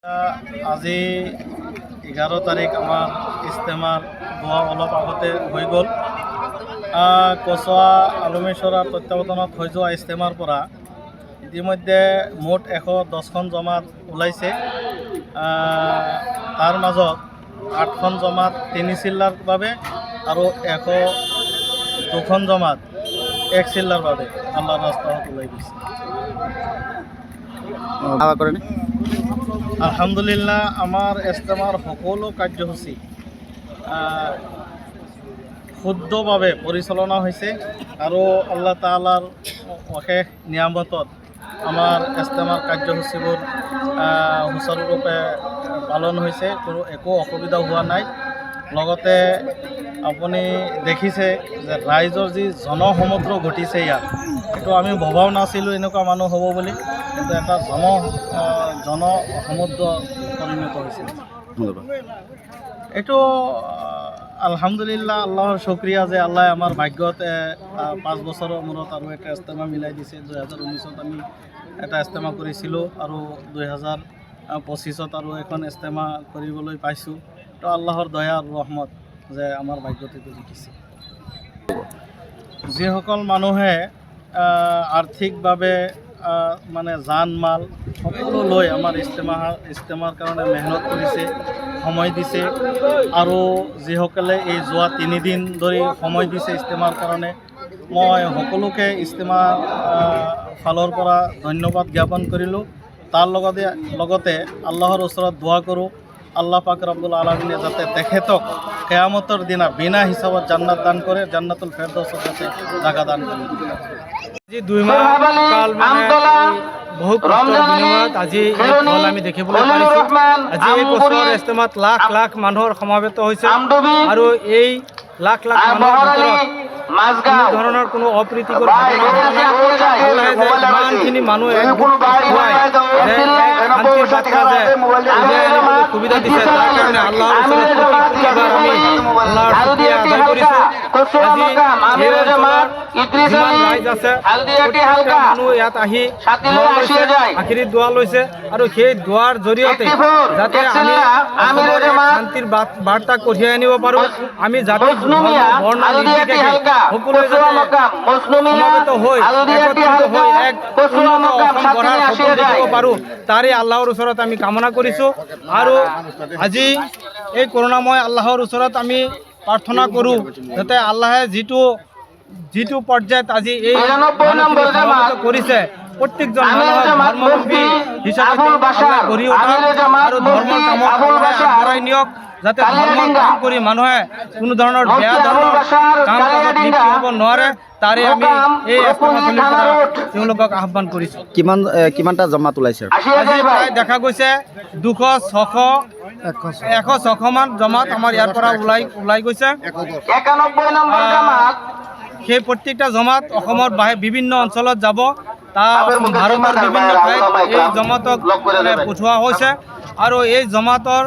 আজি 11 তাৰিখ আমাৰ ইস্তেমাৰ দোৱা অলপ আগতে হৈ গ'ল। কচুৱা আলমেশ্বৰৰ তত্ত্বাৱধানত হৈ যোৱা ইস্তেমাৰ পৰা ইতিমধ্যে মুঠ 110খন জমাত ওলাইছে। তাৰ মাজত 8খন জমাত 3 চিল্লাৰ বাবে আৰু 102খন জমাত 1 চিল্লাৰ বাবে আল্লাহৰ ৰাস্তাত ওলাই গৈছে। আলহামদুলিল্লাহ, আমাৰ ইস্তেমাৰ সকলো কাৰ্যসূচী শুদ্ধভাৱে পৰিচালনা হৈছে আৰু আল্লাহ তাআলাৰ অশেষ নিয়ামতত আমাৰ ইস্তেমাৰ কাৰ্যসূচীবোৰ সুচাৰুৰূপে পালন হৈছে, কোনো একো অসুবিধা হোৱা নাই। লগতে আপুনি দেখিছে যে ৰাইজৰ যি জনসমুদ্ৰ ঘটিছে ইয়াত, এইটো আমি ভবাও নাছিলোঁ এনেকুৱা মানুহ হ'ব বুলি, কিন্তু এটা জনসমুদ্ৰ পৰিণত হৈছে। এইটো আলহামদুলিল্লাহ, আল্লাহৰ শুক্ৰিয়া যে আল্লাহ আমাৰ ভাগ্যত 5 বছৰৰ মূৰত আৰু এটা ইস্তেমা মিলাই দিছে। 2019ত আমি এটা ইস্তেমা কৰিছিলোঁ আৰু 2025ত আৰু এখন ইস্তেমা কৰিবলৈ পাইছোঁ। তো আল্লাহৰ দয়া আৰু ৰহমত যে আমাৰ ভাগ্যত এইটো জুটিছে। যিসকল মানুহে আৰ্থিকভাৱে মানে জান মাল সকলো লৈ আমাৰ ইস্তেমাৰ কাৰণে মেহনত কৰিছে, সময় দিছে, আৰু যিসকলে এই যোৱা 3 দিন ধৰি সময় দিছে ইস্তেমাৰ কাৰণে, মই সকলোকে ইস্তেমাৰ ফালৰ পৰা ধন্যবাদ জ্ঞাপন কৰিলোঁ। তাৰ লগতে আল্লাহৰ ওচৰত দোৱা কৰোঁ, আল্লাহ পাক ৰব্বুল আলামিনে যাতে তেখেতক কিয়ামতৰ দিনা বিনা হিচাপত জান্নাত দান কৰে, জান্নাতুল ফেৰদৌছত যাতে জাগা দান কৰে। আজি 2 মাহ কাল বহু কষ্টৰ বিনিময়ত আজি এই ফল আমি দেখিবলৈ পাৰিছোঁ। আজি এই কষ্টৰ ইস্তেমাত লাখ লাখ মানুহৰ সমাবেত হৈছে আৰু এই লাখ লাখ মানুহৰ ভিতৰত কোনো ধৰণৰ কোনো অপ্ৰীতিকৰ ইমানখিনি মানুহ শান্তিৰ বাৰ্তা যে সুবিধা দিছে, তাৰ কাৰণে আল্লাহৰ ওচৰত প্ৰতিবাৰ আমি আল্লাহৰ শুকৰিয়া আদায় কৰিছোঁ। আজি এই অঞ্চলৰ যিমান ৰাইজ আছে প্ৰত্যেকটা মানুহ ইয়াত আহি দোৱা লৈছে, আখিৰি দোৱা লৈছে, আৰু সেই দোৱাৰ জৰিয়তে যাতে আমি শান্তিৰ বাৰ্তা কঢ়িয়াই আনিব পাৰোঁ, আমি যাতে বৰ্ণ নিৰ্বিশেষে সকলোৱে যাতে সমবেত হৈ একত্ৰিত হৈ এক উন্নত অসম গঢ়াৰ সপোন দেখিব পাৰোঁ, তাৰে আল্লাহৰ ওচৰত আমি কামনা কৰিছোঁ। আৰু আজি এই কৰোণাময় আল্লাহৰ ওচৰত আমি প্ৰাৰ্থনা কৰোঁ যাতে আল্লাহে যিটো পৰ্যায়ত আজি এই সমাবেত কৰিছে, প্ৰত্যেকজন মানুহক ধৰ্মাৱলম্বী হিচাপে গঢ়ি উঠক আৰু ধৰ্মৰ কামত আগবঢ়াই নিয়ক, যাতে ধৰ্মৰ কাম কৰি মানুহে কোনো ধৰণৰ বেয়া ধৰণৰ কাম কাজত লিপ্ত হ'ব নোৱাৰে, তাৰে আমি এই ইস্তেমাথলীৰ পৰা তেওঁলোকক আহ্বান কৰিছোঁ। কিমানটা জমাত ওলাইছে? আজি প্ৰায় দেখা গৈছে 106 মান জমাত আমাৰ ইয়াৰ পৰা ওলাই গৈছে। সেই প্ৰত্যেকটা জমাত অসমৰ বিভিন্ন অঞ্চলত যাব, ভাৰতৰ বিভিন্ন ঠাইত এই জমাতক পঠোৱা হৈছে, আৰু এই জমাতৰ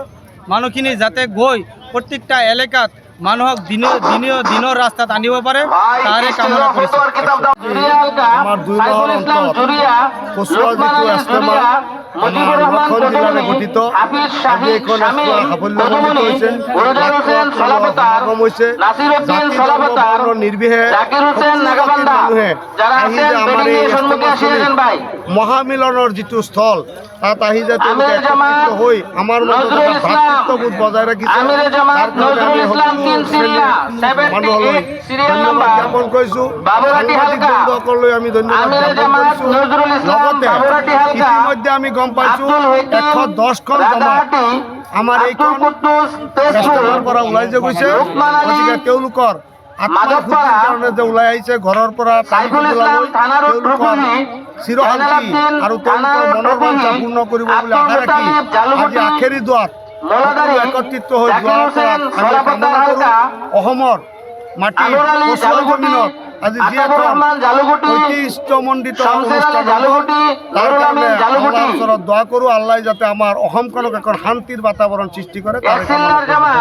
মানুহখিনি যাতে গৈ প্ৰত্যেকটা এলেকাত মানুহক দিনৰ ৰাস্তাত আনিব পাৰে, তাৰে কামনা কৰিছোঁ। আমাৰ 2 মাহৰ অন্তত কচুৱা যিটো ইস্তেমা আমাৰ 9খন জিলাৰে গঠিত, আজি এইখন ইস্তেমা সাফল্যমণ্ডিত হৈছে, সমাগম হৈছে, জাতি ধৰ্ম বৰ্ণ নিৰ্বিশেষে মানুহে আহি যে আমাৰ এই ইস্তেমাস্থলীত মহামিলনৰ যিটো স্থল, তাত আহি যে তেওঁলোকে একত্ৰিত হৈ আমাৰ মাজত এটা ভাতৃত্ববোধ বজাই ৰাখিছে, তাৰ কাৰণে আমি সকলো শ্ৰেণীৰ মানুহলৈ ধন্যবাদ জ্ঞাপন কৰিছোঁ। সাংবাদিক বন্ধুসকললৈ আমি ধন্যবাদ জ্ঞাপন কৰিছোঁ। লগতে ইতিমধ্যে আমি গম পাইছোঁ 110খন জমাত আমাৰ এইখন ইস্তেমাৰ পৰা ওলাই যে গৈছে, গতিকে তেওঁলোকৰ আত্মশুদ্ধিৰ কাৰণে যে ওলাই আহিছে ঘৰৰ পৰা তেওঁলোকৰ চিৰশান্তি আৰু তেওঁলোকৰ মনৰ বাঞ্ছা পূৰ্ণ কৰিব বুলি আশা ৰাখি আজি আখেৰি দোৱাত একত্ৰিত হৈ যোৱাৰ পৰা আমি কামনা কৰোঁ। অসমৰ মাটি কচুৱা জমিনত আজি যি এখন ঐতিহ্যমণ্ডিত অনুষ্ঠান হ'ব, তাৰ কাৰণে আল্লাহৰ ওচৰত দোৱা কৰোঁ, আল্লাহ যাতে আমাৰ অসমখনক এখন শান্তিৰ বাতাবৰণ সৃষ্টি কৰে, তাৰে কামনা কৰোঁ।